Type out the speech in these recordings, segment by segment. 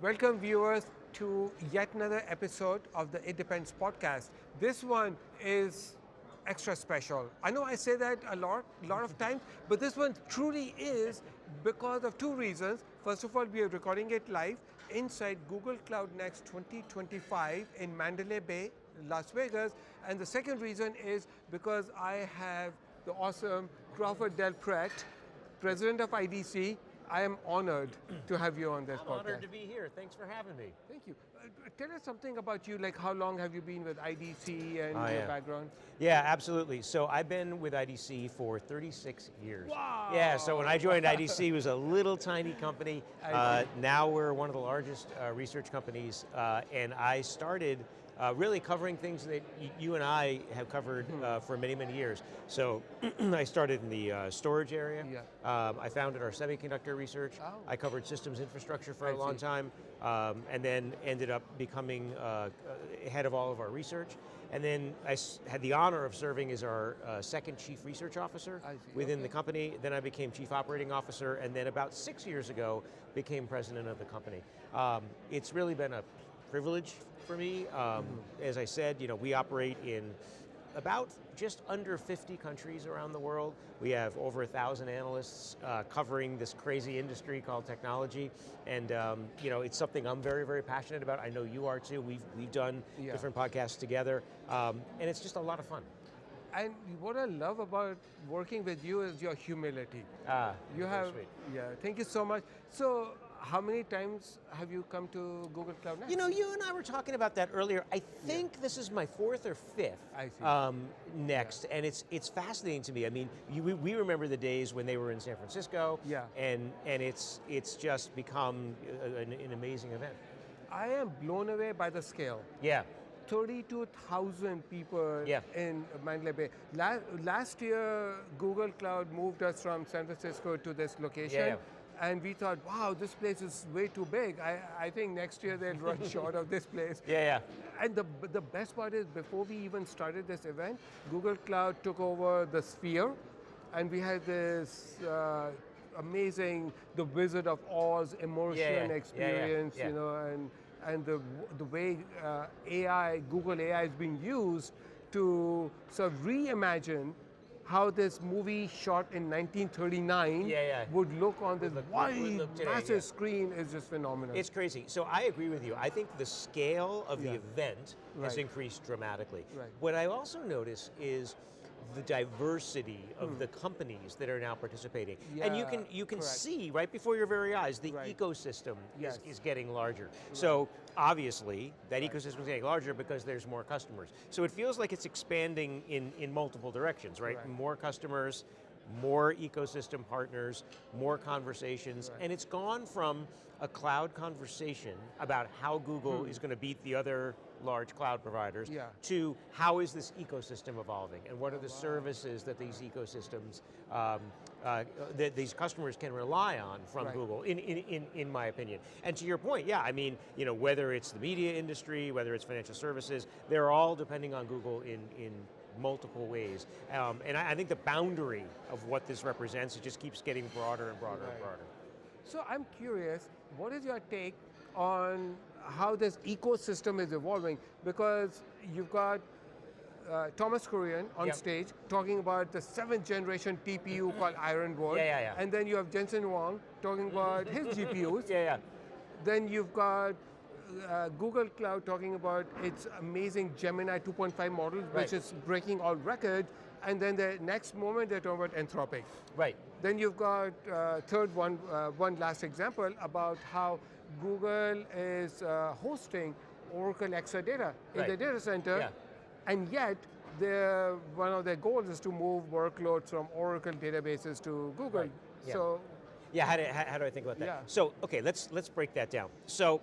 Welcome viewers to yet another episode of the It Depends podcast. This one is extra special. I know I say that a lot of times, but this one truly is because of two reasons. First of all, we are recording it live inside Google Cloud Next 2025 in Mandalay Bay, Las Vegas. And the second reason is because I have the awesome Crawford Del Prete, president of IDC. I am honored to have you on this podcast. I'm honored to be here. Thanks for having me. Thank you. Tell us something about you, like how long have you been with IDC and your background? Yeah, absolutely. So I've been with IDC for 36 years. Wow. Yeah, so when I joined IDC, it was a little tiny company. Now we're one of the largest research companies, and I started really covering things that you and I have covered for many, many years. So I started in the storage area. Yeah. I founded our semiconductor research. Oh. I covered systems infrastructure for a long time, and then ended up becoming head of all of our research. And then I had the honor of serving as our second chief research officer within the company. Then I became chief operating officer, and then about 6 years ago, became president of the company. It's really been a privilege for me. As I said, we operate in about just under 50 countries around the world. We have over 1,000 analysts covering this crazy industry called technology, and it's something I'm very, very passionate about. I know you are too. We've done different podcasts together, and it's just a lot of fun. And what I love about working with you is your humility. You have, sweet. Yeah. Thank you so much. So, how many times have you come to Google Cloud Next? You and I were talking about that earlier. I think this is my fourth or fifth Next, and it's fascinating to me. I mean, we remember the days when they were in San Francisco, and it's just become an amazing event. I am blown away by the scale. Yeah. 32,000 people in Mandalay Bay. Last year, Google Cloud moved us from San Francisco to this location. And we thought, wow, this place is way too big. I think next year they'll run short of this place. And the best part is, before we even started this event, Google Cloud took over the Sphere, and we had this amazing, the Wizard of Oz immersion experience, and the way Google AI is being used to sort of reimagine how this movie shot in 1939 would look on this wide, massive screen is just phenomenal. It's crazy. So I agree with you. I think the scale of the event has increased dramatically. What I also notice is the diversity of the companies that are now participating. And you can see right before your very eyes, the ecosystem is getting larger. So obviously that ecosystem is getting larger because there's more customers. So it feels like it's expanding in multiple directions, right? More customers, more ecosystem partners, more conversations, and it's gone from a cloud conversation about how Google is going to beat the other large cloud providers to how is this ecosystem evolving and what are the services that these ecosystems, that these customers can rely on from Google, in my opinion. And to your point, I mean, whether it's the media industry, whether it's financial services, they're all depending on Google in multiple ways. And I think the boundary of what this represents, it just keeps getting broader and broader and broader. So I'm curious, what is your take on how this ecosystem is evolving? Because you've got Thomas Kurian on stage talking about the 7th generation TPU called Ironwood. And then you have Jensen Huang talking about his GPUs. Then you've got Google Cloud talking about its amazing Gemini 2.5 model, which is breaking all records. And then the next moment they're talking about Anthropic. Then you've got third one last example about how Google is hosting Oracle Exadata in the data center, and yet one of their goals is to move workloads from Oracle databases to Google. So, how do I think about that? So, okay, let's break that down. So,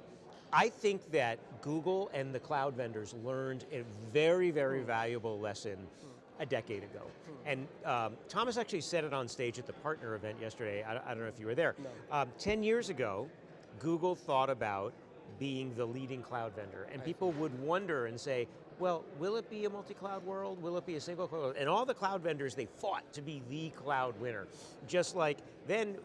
I think that Google and the cloud vendors learned a very, very valuable lesson a decade ago. And Thomas actually said it on stage at the partner event yesterday. I don't know if you were there. 10 years ago, Google thought about being the leading cloud vendor. And people would wonder and say, well, will it be a multi-cloud world? Will it be a single cloud world? And all the cloud vendors, they fought to be the cloud winner. Just like then,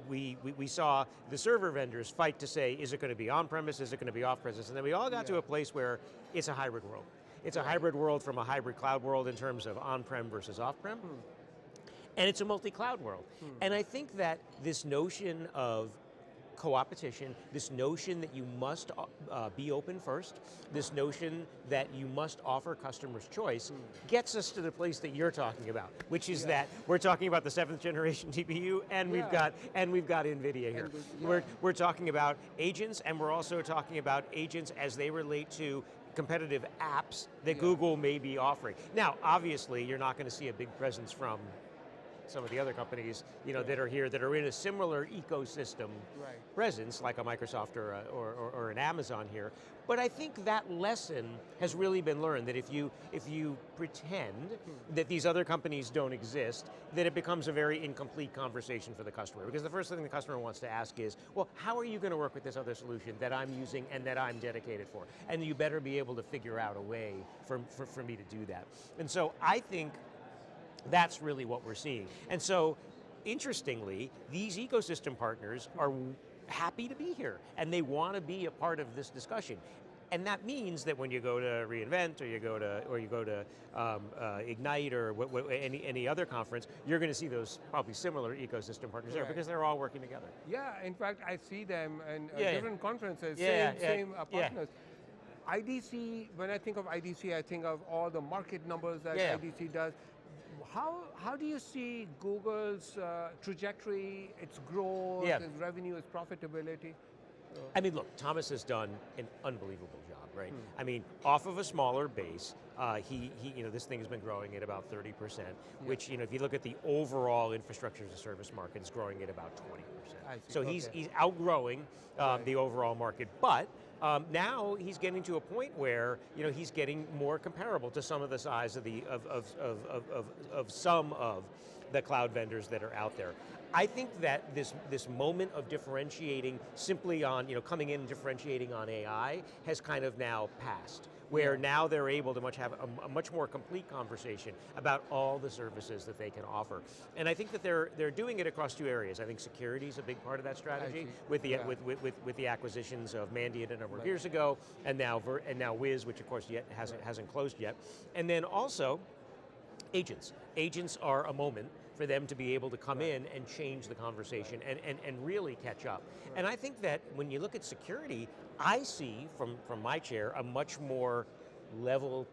we saw the server vendors fight to say, is it going to be on-premise, is it going to be off-premise? And then we all got to a place where it's a hybrid world. It's a hybrid world from a hybrid cloud world in terms of on-prem versus off-prem. And it's a multi-cloud world. And I think that this notion of co-opetition, this notion that you must be open first, this notion that you must offer customers choice, gets us to the place that you're talking about, which is that we're talking about the 7th generation TPU, and we've got NVIDIA here. We're talking about agents, and we're also talking about agents as they relate to competitive apps that Google may be offering. Now, obviously, you're not going to see a big presence from some of the other companies, that are here, that are in a similar ecosystem presence, like a Microsoft or an Amazon here. But I think that lesson has really been learned, that if you pretend that these other companies don't exist, that it becomes a very incomplete conversation for the customer. Because the first thing the customer wants to ask is, well, how are you going to work with this other solution that I'm using and that I'm dedicated for? And you better be able to figure out a way for me to do that. And so I think that's really what we're seeing. And so, interestingly, these ecosystem partners are happy to be here, and they want to be a part of this discussion. And that means that when you go to reInvent, or you go to Ignite, or any other conference, you're going to see those probably similar ecosystem partners there, because they're all working together. Yeah, in fact, I see them in different conferences, same partners. IDC, when I think of IDC, I think of all the market numbers that IDC does. How do you see Google's trajectory, its growth, its revenue, its profitability? I mean, look, Thomas has done an unbelievable job, right? I mean, off of a smaller base, this thing has been growing at about 30%, which, if you look at the overall infrastructure as a service market, it's growing at about 20%. So he's outgrowing the overall market, but now he's getting to a point where he's getting more comparable to some of the size of some of the cloud vendors that are out there. I think that this moment of differentiating simply on coming in and differentiating on AI has kind of now passed, where now they're able to have a much more complete conversation about all the services that they can offer. And I think that they're doing it across two areas. I think security is a big part of that strategy with the acquisitions of Mandiant a number of years ago, and now Wiz, which of course hasn't closed yet. And then also agents. Agents are a moment for them to be able to come in and change the conversation and really catch up. And I think that when you look at security, I see from my chair a much more level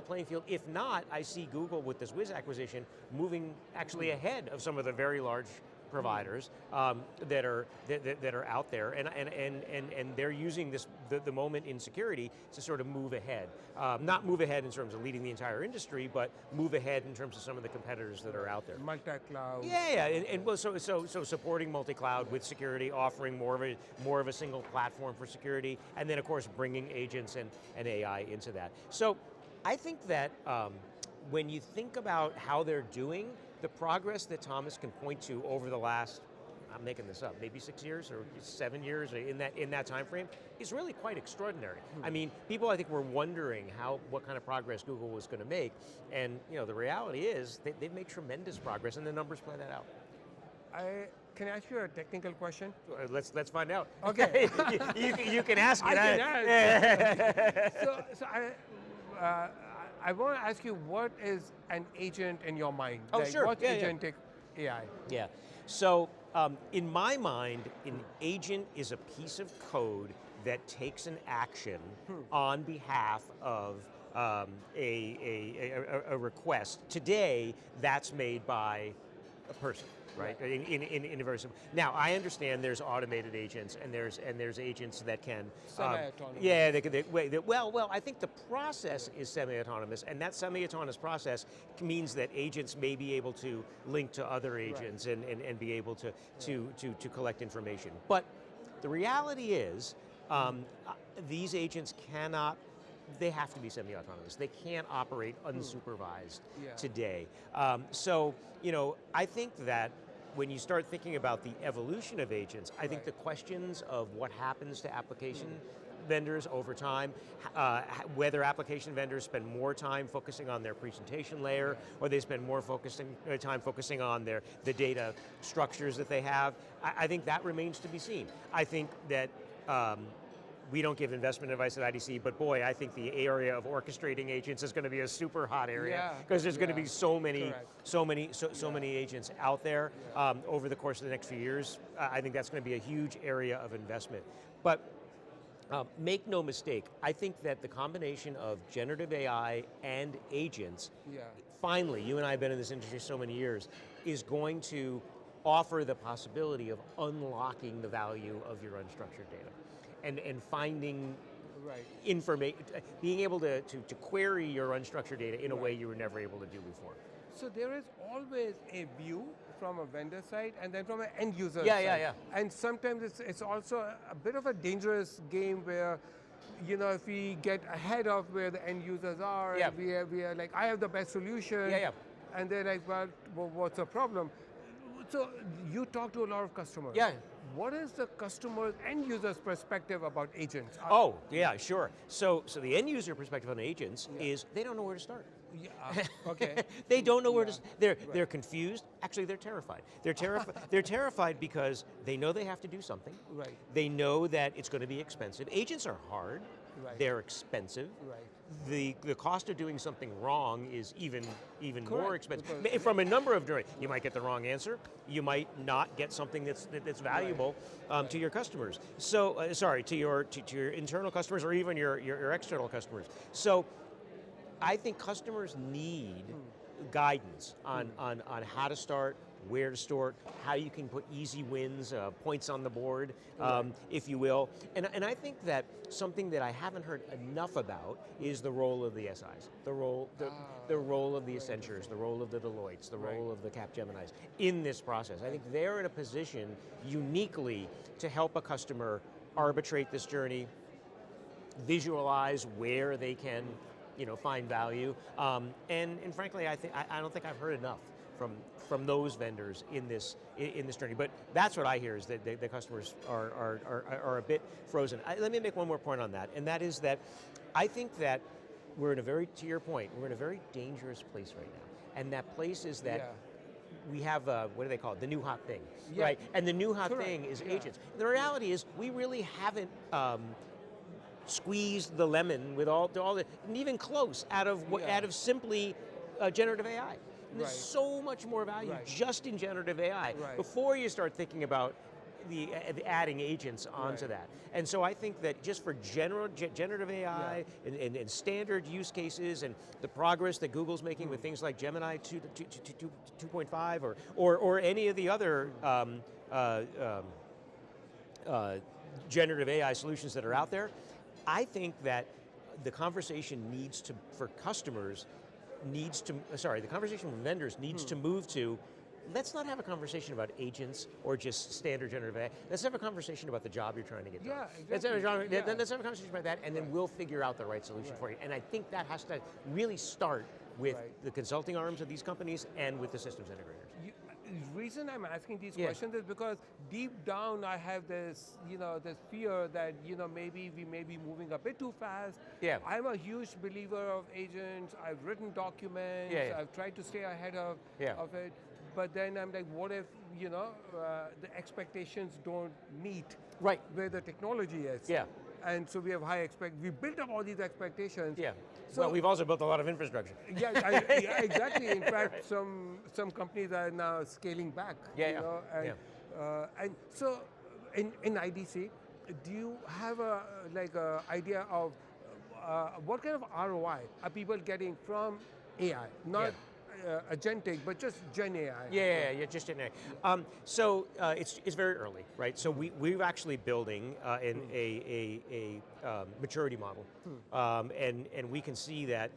playing field. If not, I see Google with this Wiz acquisition moving actually ahead of some of the very large providers that are out there, and they're using the moment in security to sort of move ahead. Not move ahead in terms of leading the entire industry, but move ahead in terms of some of the competitors that are out there. Multi-cloud. So supporting multi-cloud with security, offering more of a single platform for security, and then of course bringing agents and AI into that. So I think that when you think about how they're doing, the progress that Thomas can point to over the last, I'm making this up, maybe 6 years or 7 years in that time frame, is really quite extraordinary. I mean, people I think were wondering what kind of progress Google was going to make, and the reality is they've made tremendous progress, and the numbers play that out. Can I ask you a technical question? Let's find out. Okay. you can ask it. I can ask. So I want to ask you, what is an agent in your mind? Oh, sure. What's agentic AI? Yeah. So in my mind, an agent is a piece of code that takes an action on behalf of a request. Today, that's made by a person. Right. In a very simple. Now I understand there's automated agents and there's agents that can semi-autonomous. Well, I think the process is semi-autonomous, and that semi-autonomous process means that agents may be able to link to other agents and be able to collect information. But the reality is, these agents cannot. They have to be semi-autonomous. They can't operate unsupervised today. So I think that when you start thinking about the evolution of agents, I think the questions of what happens to application vendors over time, whether application vendors spend more time focusing on their presentation layer, or they spend more time focusing on the data structures that they have. I think that remains to be seen. I think that we don't give investment advice at IDC, but boy, I think the area of orchestrating agents is going to be a super hot area because there's going to be so many agents out there over the course of the next few years. I think that's going to be a huge area of investment. But make no mistake, I think that the combination of generative AI and agents, finally, you and I have been in this industry so many years, is going to offer the possibility of unlocking the value of your unstructured data. And finding information, being able to query your unstructured data in a way you were never able to do before. So there is always a view from a vendor side and then from an end user side. Yeah. And sometimes it's also a bit of a dangerous game where, if we get ahead of where the end users are, and we are like, I have the best solution, and they're like, well, what's the problem? So you talk to a lot of customers. What is the customer's end user's perspective about agents? Oh, yeah, sure. So the end user perspective on agents is they don't know where to start. Okay. They don't know where to. They're confused. Actually, they're terrified. They're terrified because they know they have to do something. Right. They know that it's going to be expensive. Agents are hard. Right. They're expensive. Right. The cost of doing something wrong is even more expensive. From a number of different. You might get the wrong answer. You might not get something that's valuable to your customers. So to your internal customers or even your external customers. So I think customers need guidance on how to start, where to start, how you can put easy wins, points on the board, if you will. And I think that something that I haven't heard enough about is the role of the SIs, the role of the Accentures, the role of the Deloittes, the role of the Capgeminis in this process. I think they're in a position uniquely to help a customer arbitrate this journey, visualize where they can find value, and frankly, I don't think I've heard enough from those vendors in this journey. But that's what I hear is that the customers are a bit frozen. Let me make one more point on that, and that is that I think that to your point, we're in a very dangerous place right now, and that place is that we have what do they call it? The new hot thing, right? And the new hot thing is agents. The reality is we really haven't squeezed the lemon with all the, and even close out of simply generative AI. And there's so much more value just in generative AI before you start thinking about the adding agents onto that. And so I think that just for generative AI and standard use cases and the progress that Google's making with things like Gemini 2.5 or any of the other generative AI solutions that are out there, I think that the conversation for vendors needs to move to, let's not have a conversation about agents or just standard generative AI. Let's have a conversation about the job you're trying to get done. Exactly. Let's have a conversation about that, and then we'll figure out the right solution for you. And I think that has to really start with the consulting arms of these companies and with the systems integrators. The reason I'm asking these questions is because deep down I have this, this fear that, maybe we may be moving a bit too fast. I'm a huge believer of agents. I've written documents. I've tried to stay ahead of it. But then I'm like, what if, the expectations don't meet where the technology is? And so we have we built up all these expectations. So well, we've also built a lot of infrastructure. Exactly. In fact, some companies are now scaling back. And so, in IDC, do you have a idea of what kind of ROI are people getting from AI? Not Agentic, but just Gen AI. Just Gen AI. So it's very early, right? So we're actually building a maturity model, and we can see that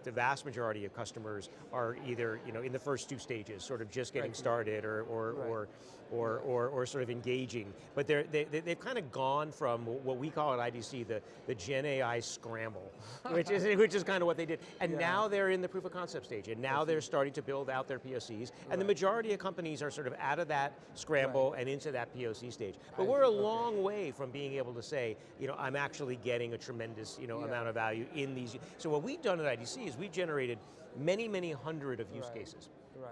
the vast majority of customers are either in the first two stages, sort of just getting started, or or sort of engaging. But they've kind of gone from what we call at IDC the Gen AI scramble, which is kind of what they did. And now they're in the proof of concept stage, and now they're starting to build out their POCs, and the majority of companies are sort of out of that scramble and into that POC stage. But we're a long way from being able to say, I'm actually getting a tremendous amount of value in these. So what we've done at IDC is we've generated many hundred of use cases. Right.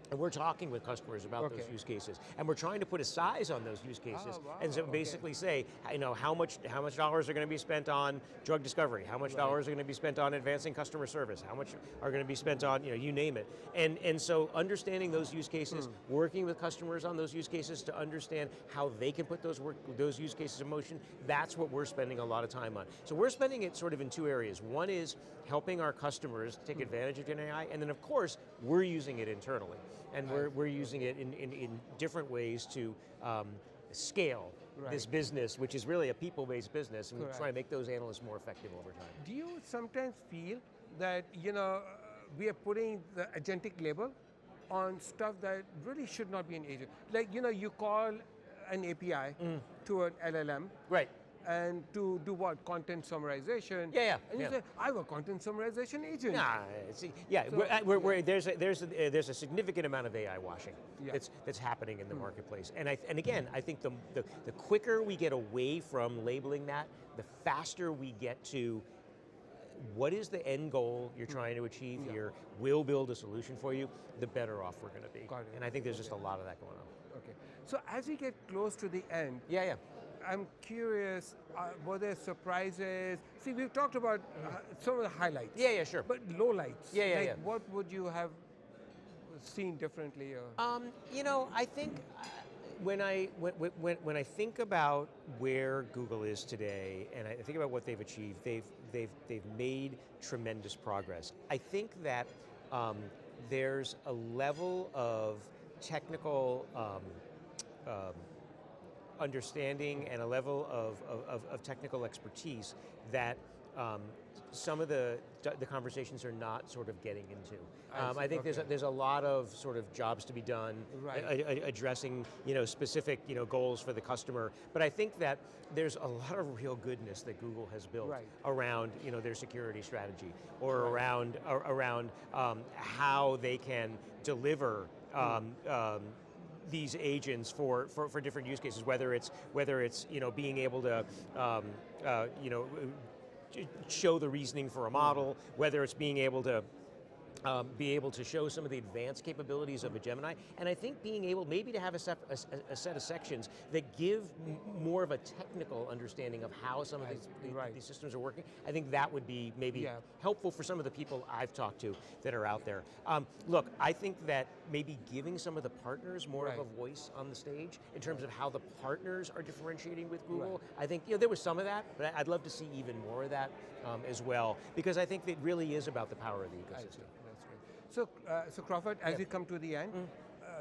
And we're talking with customers about those use cases, and we're trying to put a size on those use cases, and so basically say, how much dollars are going to be spent on drug discovery, how much dollars are going to be spent on advancing customer service, how much are going to be spent on, you name it, and so understanding those use cases, working with customers on those use cases to understand how they can put those use cases in motion. That's what we're spending a lot of time on. So we're spending it sort of in two areas. One is helping our customers take advantage of Gen AI, and then of course we're using it internally. And we're using it in different ways to scale this business, which is really a people-based business, and try to make those analysts more effective over time. Do you sometimes feel that we are putting the agentic label on stuff that really should not be an agent? Like you call an API to an LLM, right? And to do what? Content summarization. Yeah. And you say, I have a content summarization agent. Nah, there's a significant amount of AI washing that's happening in the marketplace. And again, I think the quicker we get away from labeling that, the faster we get to what is the end goal you're trying to achieve here, we'll build a solution for you, the better off we're going to be. Got it. And I think there's just a lot of that going on. Okay. So as we get close to the end, I'm curious, were there surprises? See, we've talked about some of the highlights. Yeah, sure. But lowlights. Yeah. What would you have seen differently? Or? I think when I think about where Google is today, and I think about what they've achieved, they've made tremendous progress. I think that there's a level of technical understanding and a level of technical expertise that some of the conversations are not sort of getting into. I think there's a lot of sort of jobs to be done, addressing specific goals for the customer. But I think that there's a lot of real goodness that Google has built around their security strategy, or around how they can deliver. These agents for different use cases, whether it's being able to show the reasoning for a model, whether it's being able to show some of the advanced capabilities of a Gemini, and I think being able maybe to have a set of sections that give more of a technical understanding of how some of these systems are working. I think that would be maybe helpful for some of the people I've talked to that are out there. Look, I think that maybe giving some of the partners more of a voice on the stage in terms of how the partners are differentiating with Google. I think there was some of that, but I'd love to see even more of that as well, because I think it really is about the power of the ecosystem. So Crawford, as we come to the end,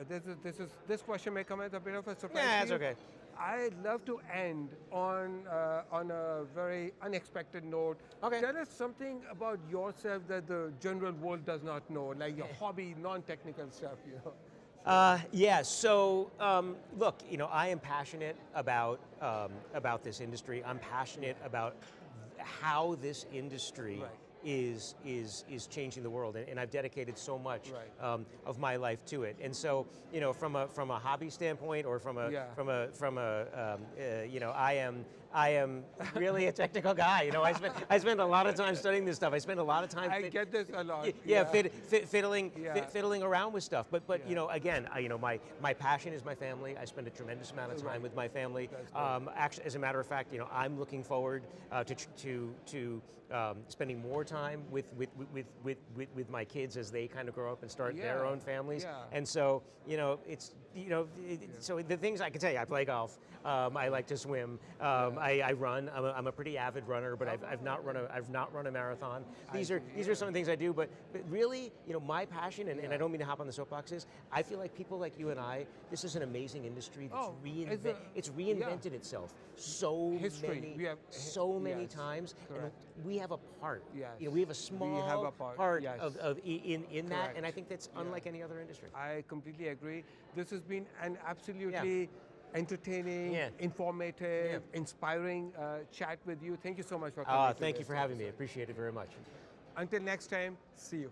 this question may come as a bit of a surprise. Yeah, it's okay. I'd love to end on a very unexpected note. Okay. Tell us something about yourself that the general world does not know, like your hobby, non-technical stuff. So look, I am passionate about this industry. I'm passionate about how this industry is changing the world, and I've dedicated so much of my life to it. And so, from a hobby standpoint, or I am really a technical guy. I spend a lot of time studying this stuff. I spend a lot of time. I get this a lot. Fiddling around with stuff. But again, my passion is my family. I spend a tremendous amount of time with my family. Actually, as a matter of fact, I'm looking forward to spending more time with my kids as they kind of grow up and start their own families. And so so the things I can tell you, I play golf. I like to swim. I run. I'm a pretty avid runner, but I've not run a marathon. These are some of the things I do. But really, my passion, and I don't mean to hop on the soapbox, is I feel like people like you and I. This is an amazing industry that's it's reinvented itself so many times, and we have a part. We have a small part of in that, and I think that's unlike any other industry. I completely agree. This has been an absolutely entertaining, informative, inspiring chat with you. Thank you so much for coming. Thank you for having me. I appreciate it very much. Until next time, see you.